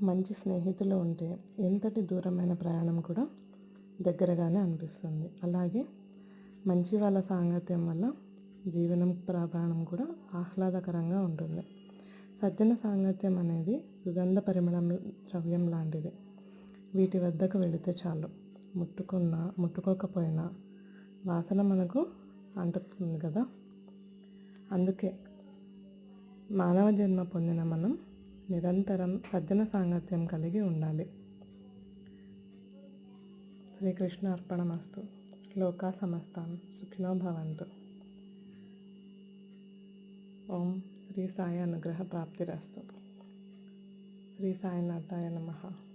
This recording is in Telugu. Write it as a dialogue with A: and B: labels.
A: మంచి స్నేహితులు ఉంటే ఎంతటి దూరమైన ప్రయాణం కూడా దగ్గరగానే అనిపిస్తుంది. అలాగే మంచి వాళ్ళ సాంగత్యం వల్ల జీవనం ప్రయాణం కూడా ఆహ్లాదకరంగా ఉంటుంది. సజ్జన సాంగత్యం అనేది సుగంధ పరిమళం ద్రవ్యం లాంటిది. వీటి వద్దకు వెళితే చాలు, ముట్టుకోకపోయినా వాసన మనకు అంటుతుంది కదా. అందుకే మానవ జన్మ పొందిన మనం నిరంతరం సజ్జన సాంగత్యం కలిగి ఉండాలి. శ్రీకృష్ణ అర్పణమస్తు. లోకా సమస్తాం సుఖినో భవంతు. ఓం శ్రీ సాయి అనుగ్రహ ప్రాప్తిరస్తు. శ్రీ సాయినాథాయ నమః.